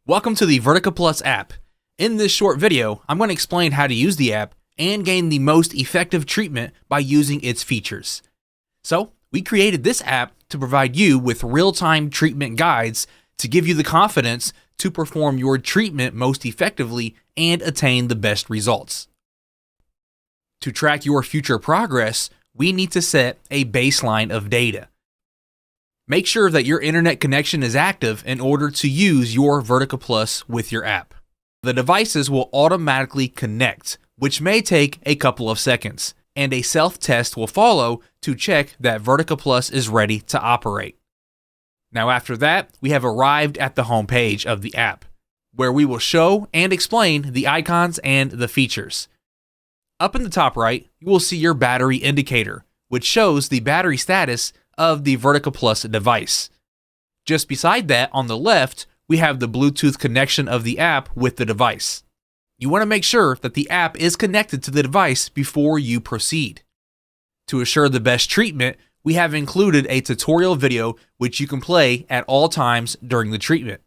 Welcome to the Verticaplus app. In this short video, I'm going to explain how to use the app and gain the most effective treatment by using its features. So, we created this app to provide you with real-time treatment guides to give you the confidence to perform your treatment most effectively and attain the best results. To track your future progress, we need to set a baseline of data. Make sure that your internet connection is active in order to use your Verticaplus with your app. The devices will automatically connect, which may take a couple of seconds, and a self-test will follow to check that Verticaplus is ready to operate. Now after that, we have arrived at the home page of the app, where we will show and explain the icons and the features. Up in the top right, you will see your battery indicator, which shows the battery status of the Verticaplus device. Just beside that, on the left, we have the Bluetooth connection of the app with the device. You want to make sure that the app is connected to the device before you proceed. To assure the best treatment, we have included a tutorial video which you can play at all times during the treatment.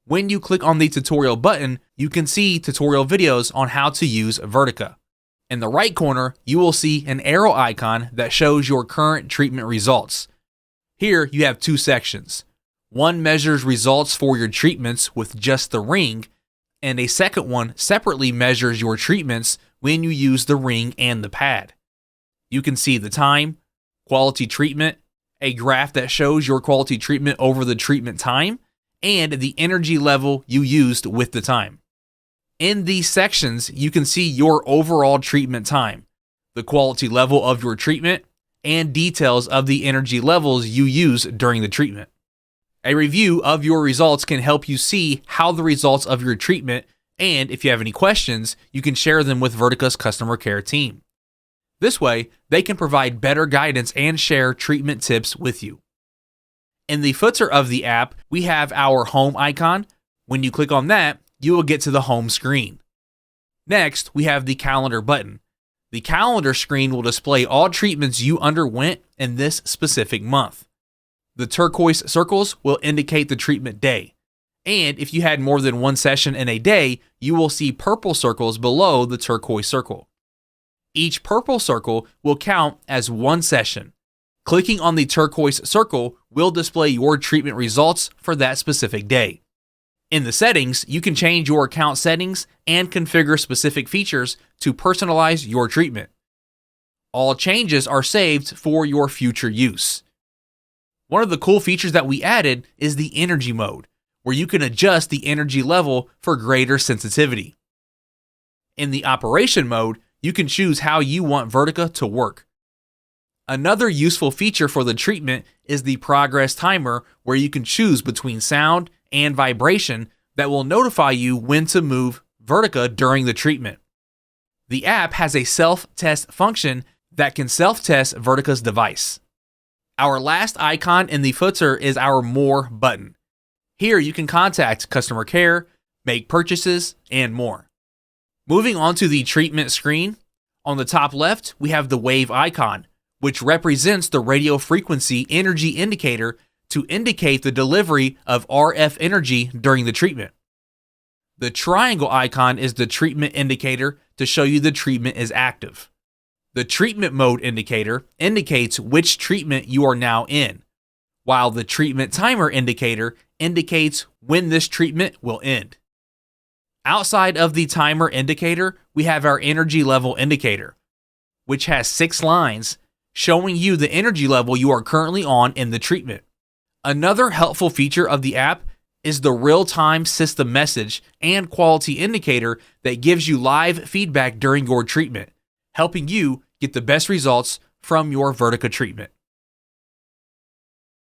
When you click on the tutorial button, you can see tutorial videos on how to use Vertica. In the right corner, you will see an arrow icon that shows your current treatment results. Here you have two sections. One measures results for your treatments with just the ring, and a second one separately measures your treatments when you use the ring and the pad. You can see the time, quality treatment, a graph that shows your quality treatment over the treatment time, and the energy level you used with the time. In these sections, you can see your overall treatment time, the quality level of your treatment, and details of the energy levels you use during the treatment. A review of your results can help you see how the results of your treatment, and if you have any questions, you can share them with Vertica's customer care team. This way, they can provide better guidance and share treatment tips with you. In the footer of the app, we have our home icon. When you click on that, you will get to the home screen. Next, we have the calendar button. The calendar screen will display all treatments you underwent in this specific month. The turquoise circles will indicate the treatment day. And if you had more than one session in a day, you will see purple circles below the turquoise circle. Each purple circle will count as one session. Clicking on the turquoise circle will display your treatment results for that specific day. In the settings, you can change your account settings and configure specific features to personalize your treatment. All changes are saved for your future use. One of the cool features that we added is the energy mode, where you can adjust the energy level for greater sensitivity. In the operation mode, you can choose how you want Vertica to work. Another useful feature for the treatment is the progress timer, where you can choose between sound and vibration that will notify you when to move Vertica during the treatment. The app has a self-test function that can self-test Vertica's device. Our last icon in the footer is our More button. Here you can contact customer care, make purchases, and more. Moving on to the treatment screen, on the top left we have the wave icon, which represents the radio frequency energy indicator to indicate the delivery of RF energy during the treatment. The triangle icon is the treatment indicator to show you the treatment is active. The treatment mode indicator indicates which treatment you are now in, while the treatment timer indicator indicates when this treatment will end. Outside of the timer indicator, we have our energy level indicator, which has 6 lines showing you the energy level you are currently on in the treatment. Another helpful feature of the app is the real-time system message and quality indicator that gives you live feedback during your treatment, helping you get the best results from your Vertica treatment.